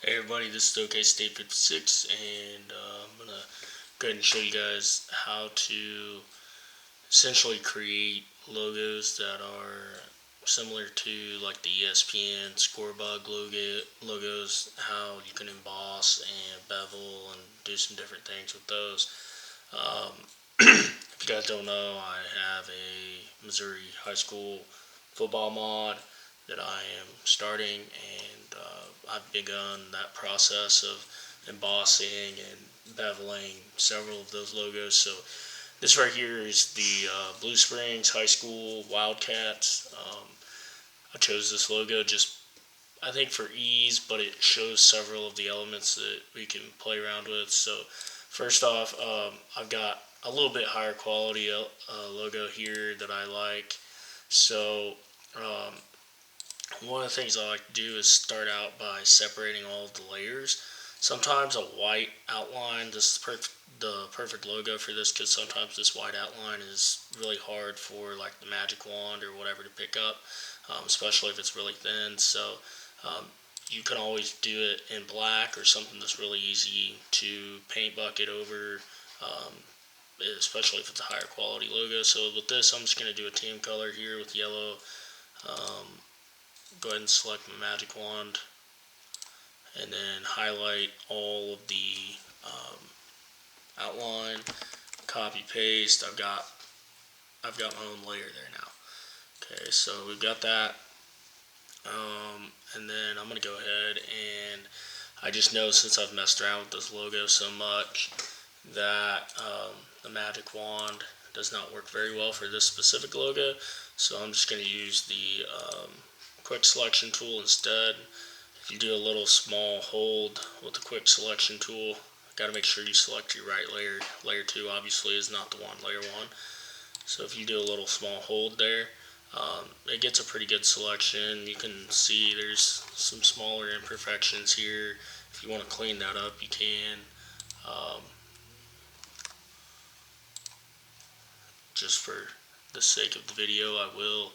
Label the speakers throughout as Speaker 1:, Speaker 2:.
Speaker 1: Hey everybody, this is OK State 56, and I'm gonna go ahead and show you guys how to essentially create logos that are similar to like the ESPN scorebug logos. How you can emboss and bevel and do some different things with those. Um, if you guys don't know, I have a Missouri high school football mod that I am starting, and I've begun that process of embossing and beveling several of those logos. So this right here is the Blue Springs High School Wildcats. I chose this logo just I think for ease, but it shows several of the elements that we can play around with. So first off, I've got a little bit higher quality logo here that I like. So um, one of the things I like to do is start out by separating all of the layers. Sometimes a white outline, this is the perfect logo for this, because sometimes this white outline is really hard for like the magic wand or whatever to pick up, especially if it's really thin. So um, you can always do it in black or something that's really easy to paint bucket over, um, especially if it's a higher quality logo. So with this, I'm just going to do a team color here with yellow. Um, Go ahead and select my magic wand and then highlight all of the outline, copy paste. I've got my own layer there now. Okay, so we've got that. And then I'm gonna go ahead and I just know, since I've messed around with this logo so much, that the magic wand does not work very well for this specific logo. So I'm just going to use the quick selection tool instead. If you do a little small hold with the quick selection tool, got to make sure you select your right layer. Layer 2 obviously is not the one, layer 1. So if you do a little small hold there, it gets a pretty good selection. You can see there's some smaller imperfections here. If you want to clean that up, you can. Um, just for the sake of the video, I will.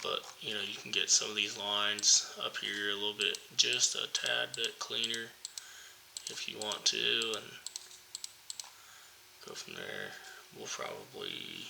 Speaker 1: But you can get some of these lines up here a little bit, just a tad bit cleaner if you want to, and go from there. We'll probably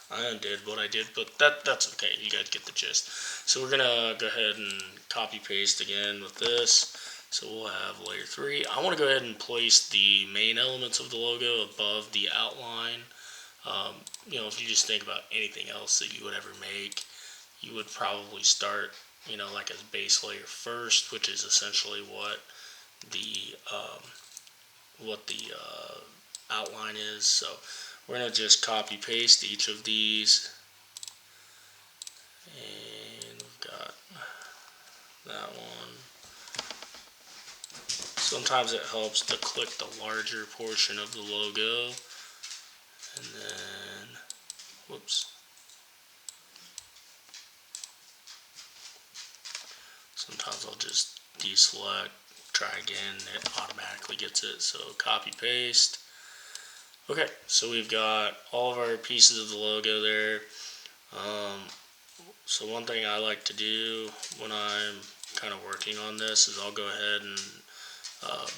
Speaker 1: I undid what I did, but that's okay. You guys get the gist. So we're gonna go ahead and copy paste again with this. So we'll have layer 3. I want to go ahead and place the main elements of the logo above the outline. If you just think about anything else that you would ever make, you would probably start, like as base layer first, which is essentially the um, what the outline is. So we're going to just copy paste each of these, and we've got that one. Sometimes it helps to click the larger portion of the logo, and then, whoops. Sometimes I'll just deselect, try again, it automatically gets it. So copy paste. Okay, so we've got all of our pieces of the logo there. So one thing I like to do when I'm kind of working on this is I'll go ahead and um,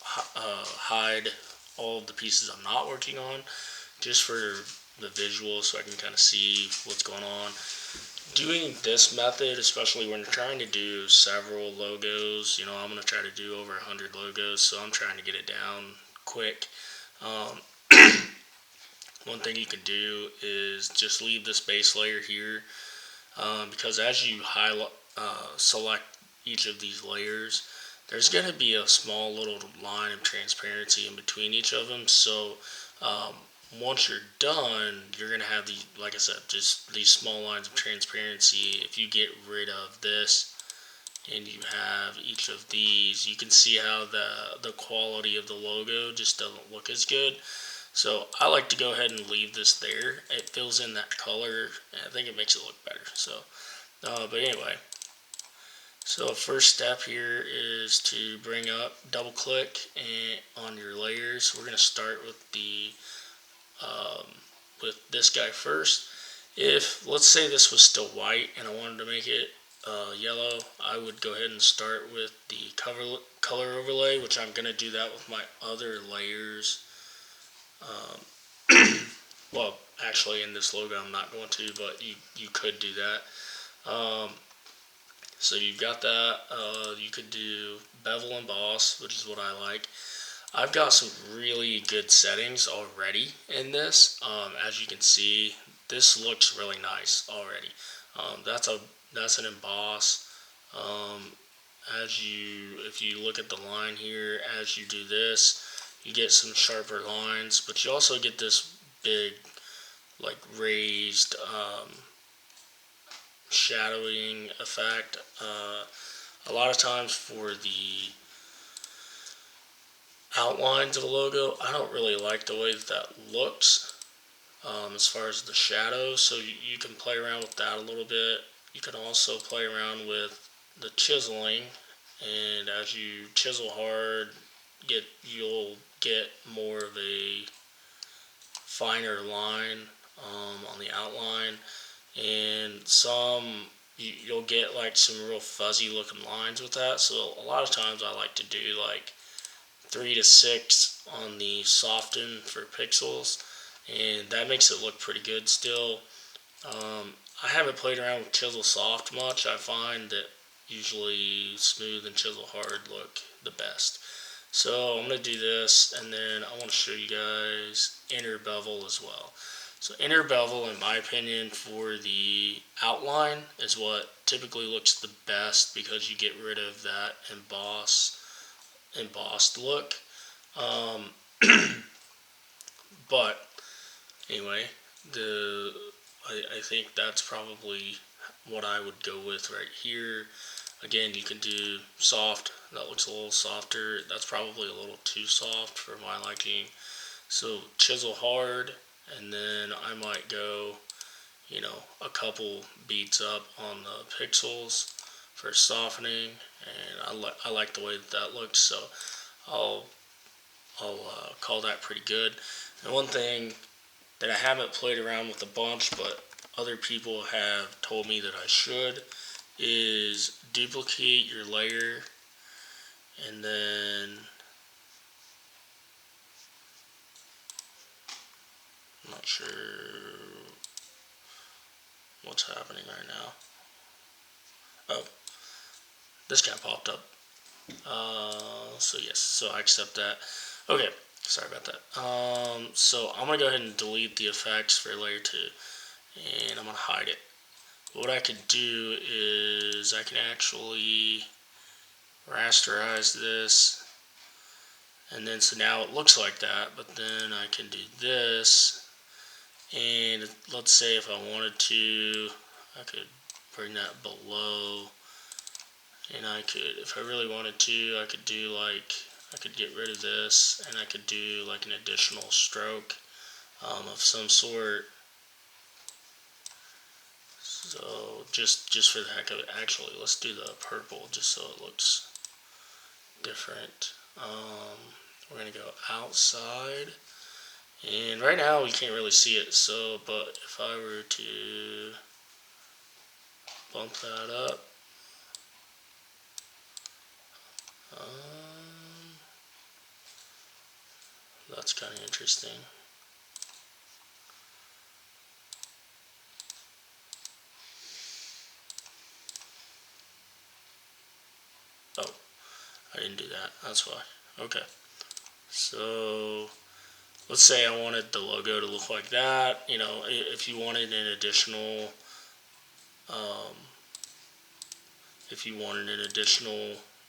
Speaker 1: hide all of the pieces I'm not working on, just for the visual, so I can kind of see what's going on. Doing this method, especially when you're trying to do several logos, I'm going to try to do over 100 logos, so I'm trying to get it down quick. Um, one thing you can do is just leave this base layer here, because as you select each of these layers, there's going to be a small little line of transparency in between each of them. So um, once you're done, you're going to have these, like I said, just these small lines of transparency. If you get rid of this and you have each of these, you can see how the quality of the logo just doesn't look as good. So I like to go ahead and leave this there. It fills in that color, and I think it makes it look better. So, but anyway, so first step here is to bring up, double click on your layers. We're going to start with the with this guy first. If, let's say this was still white and I wanted to make it yellow, I would go ahead and start with the color overlay, which I'm going to do that with my other layers. Well, actually in this logo I'm not going to, but you could do that. So you've got that. You could do Bevel Emboss, which is what I like. I've got some really good settings already in this. As you can see, this looks really nice already. That's an emboss. If you look at the line here, as you do this, you get some sharper lines, but you also get this big, like raised shadowing effect. A lot of times for the outlines of a logo, I don't really like the way that looks as far as the shadows, so you can play around with that a little bit. You can also play around with the chiseling, and as you chisel hard, you'll get more of a finer line on the outline, and you'll get like some real fuzzy looking lines with that. So a lot of times I like to do like 3 to 6 on the soften for pixels, and that makes it look pretty good still. I haven't played around with chisel soft much. I find that usually smooth and chisel hard look the best. So I'm going to do this, and then I want to show you guys inner bevel as well. So inner bevel, in my opinion, for the outline is what typically looks the best, because you get rid of that embossed look. But anyway, I think that's probably what I would go with right here. Again, you can do soft. That looks a little softer. That's probably a little too soft for my liking. So chisel hard, and then I might go, a couple beats up on the pixels for softening, and I like the way that looks. So I'll call that pretty good. And one thing that I haven't played around with a bunch, but other people have told me that I should, is duplicate your layer, and then I'm not sure what's happening right now. Oh, this guy popped up. So yes, so I accept that. Okay, sorry about that. So I'm gonna go ahead and delete the effects for layer 2, and I'm gonna hide it. What I could do is I can actually rasterize this, and then so now it looks like that, but then I can do this, and let's say if I wanted to, I could bring that below, and I could, if I really wanted to, I could do like, I could get rid of this, and I could do like an additional stroke of some sort. So just for the heck of it, actually, let's do the purple just so it looks different. We're gonna go outside, and right now we can't really see it. So, but if I were to bump that up, that's kind of interesting. Oh, I didn't do that. That's why. Okay. So let's say I wanted the logo to look like that. If you wanted an additional,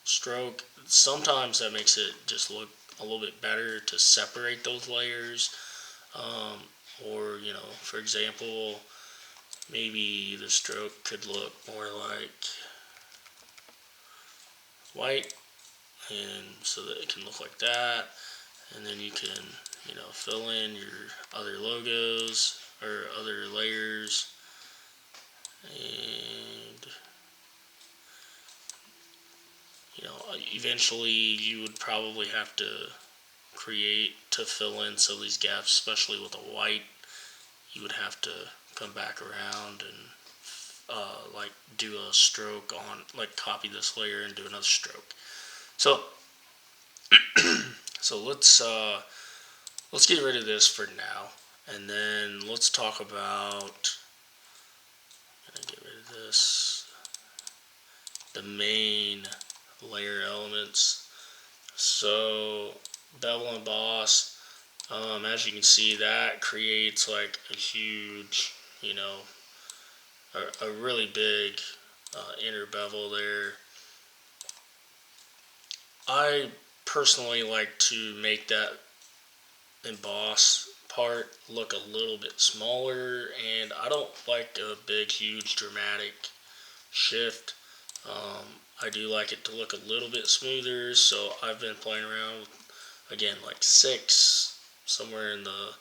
Speaker 1: stroke, sometimes that makes it just look a little bit better to separate those layers. Or for example, maybe the stroke could look more like white, and so that it can look like that, and then you can fill in your other logos or other layers, and eventually you would probably have to create to fill in some of these gaps, especially with a white. you would have to come back around and like do a stroke on, like copy this layer and do another stroke. So let's get rid of this for now, and then let's talk about. I'm gonna get rid of this. The main layer elements. So Bevel and Emboss. As you can see, that creates like a huge, a really big inner bevel there. I personally like to make that emboss part look a little bit smaller, and I don't like a big, huge, dramatic shift. I do like it to look a little bit smoother, so I've been playing around with, again, like 6, somewhere in the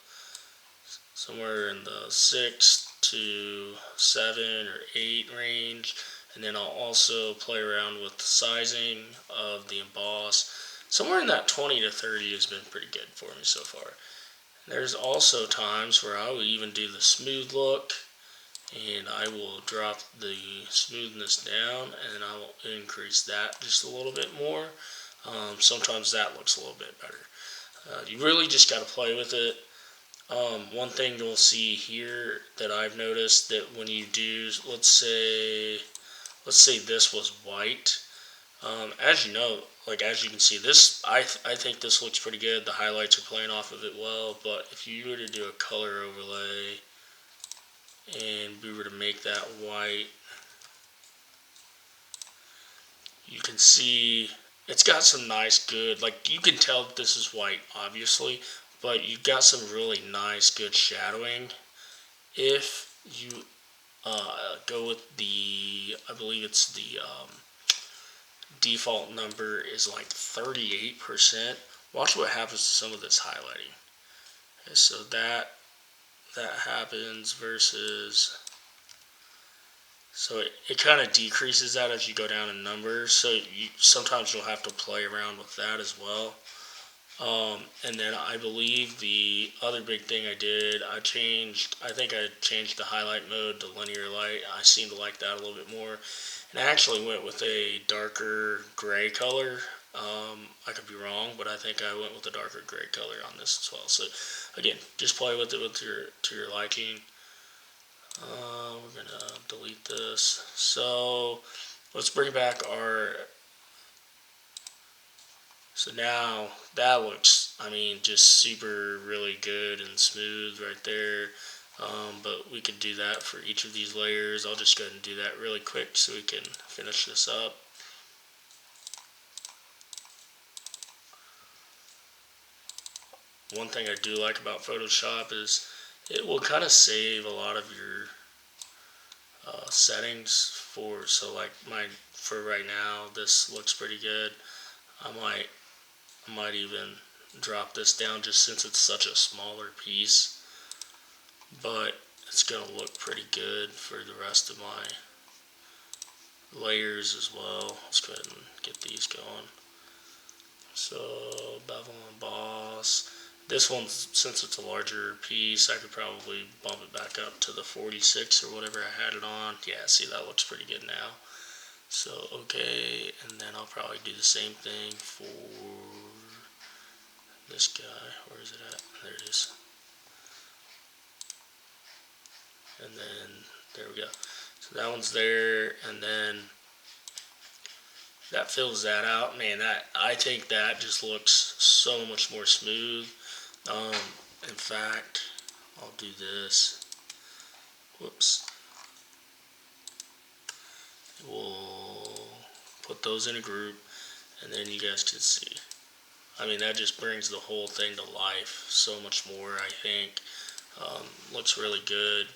Speaker 1: 6 to 7 or 8 range. And then I'll also play around with the sizing of the emboss. Somewhere in that 20 to 30 has been pretty good for me so far. There's also times where I will even do the smooth look, and I will drop the smoothness down, and I will increase that just a little bit more. Sometimes that looks a little bit better. You really just got to play with it. One thing you'll see here that I've noticed, that when you do, let's say this was white. As you know, like as you can see, this I think this looks pretty good. The highlights are playing off of it well. But if you were to do a color overlay and we were to make that white, you can see it's got some nice, good, like you can tell that this is white, obviously, but you've got some really nice, good shadowing. If you go with the, I believe it's the default number is like 38%. Watch what happens to some of this highlighting. Okay, so that happens versus, so it kind of decreases that as you go down in numbers. So sometimes you'll have to play around with that as well. And then I believe the other big thing I did, I think I changed the highlight mode to linear light. I seem to like that a little bit more. And I actually went with a darker gray color. I could be wrong, but I think I went with a darker gray color on this as well. So again, just play with it to your liking. We're gonna delete this. So let's bring back our. So now that looks, I mean, just super really good and smooth right there. But we could do that for each of these layers. I'll just go ahead and do that really quick so we can finish this up. One thing I do like about Photoshop is it will kind of save a lot of your settings for, so like for right now, this looks pretty good. I might even drop this down just since it's such a smaller piece, but it's gonna look pretty good for the rest of my layers as well. Let's go ahead and get these going. So Bevel and Emboss. This one, since it's a larger piece, I could probably bump it back up to the 46 or whatever I had it on. Yeah, see, that looks pretty good now. So, okay, and then I'll probably do the same thing for this guy. Where is it at? There it is. And then, there we go. So that one's there, and then that fills that out. Man, I think that just looks so much more smooth. In fact, I'll do this. Whoops. We'll put those in a group, and then you guys can see. I mean, that just brings the whole thing to life so much more, I think. Looks really good.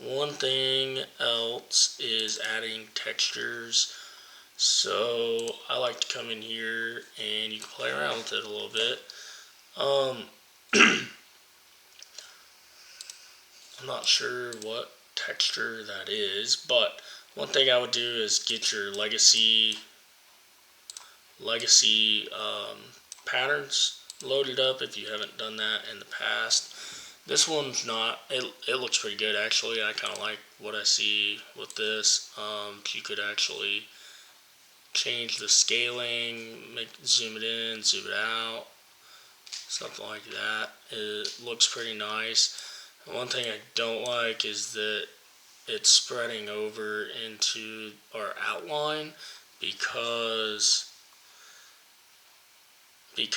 Speaker 1: One thing else is adding textures. So I like to come in here and you can play around with it a little bit. I'm not sure what texture that is, but one thing I would do is get your legacy patterns loaded up if you haven't done that in the past. This one's not. It looks pretty good actually. I kind of like what I see with this. You could actually change the scaling, zoom it in, zoom it out, something like that. It looks pretty nice. One thing I don't like is that it's spreading over into our outline because the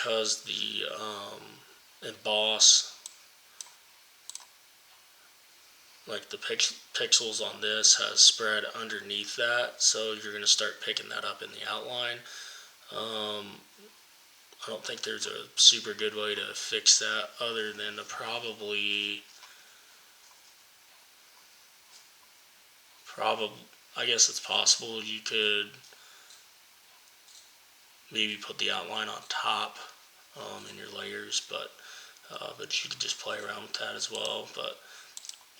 Speaker 1: emboss, like the pixels on this, has spread underneath that, so you're going to start picking that up in the outline. I don't think there's a super good way to fix that other than to probably I guess it's possible you could maybe put the outline on top in your layers, but you could just play around with that as well. But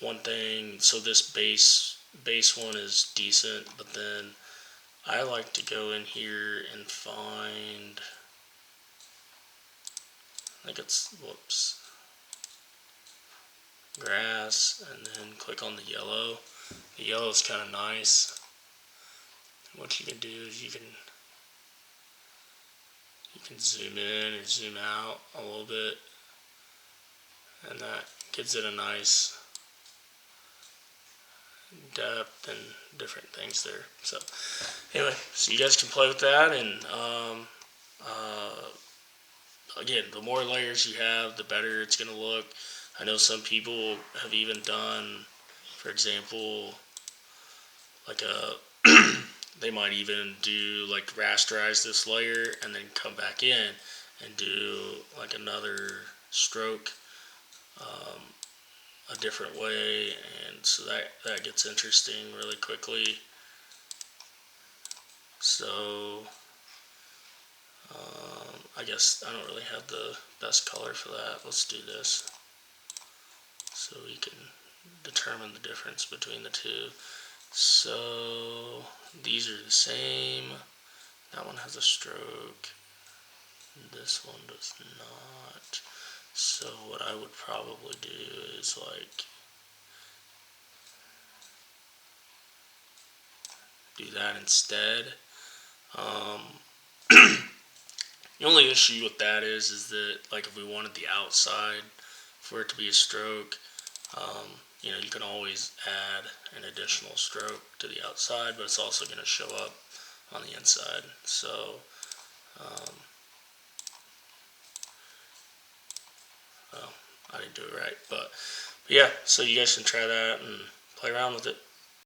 Speaker 1: one thing, so this base one is decent, but then I like to go in here and find, I think it's, whoops, grass, and then click on the yellow. The yellow is kind of nice. What you can do is you can zoom in or zoom out a little bit, and that gives it a nice depth and different things there. So anyway, so you guys can play with that, and again, the more layers you have, the better it's going to look. I know some people have even done, for example, like they might even do like rasterize this layer and then come back in and do like another stroke a different way, and so that gets interesting really quickly. So I guess I don't really have the best color for that. Let's do this so we can determine the difference between the two. So these are the same. That one has a stroke. This one does not. So what I would probably do is like do that instead. The only issue with that is that like if we wanted the outside for it to be a stroke, you can always add an additional stroke to the outside, but it's also going to show up on the inside. So well, I didn't do it right, but yeah, so you guys can try that and play around with it.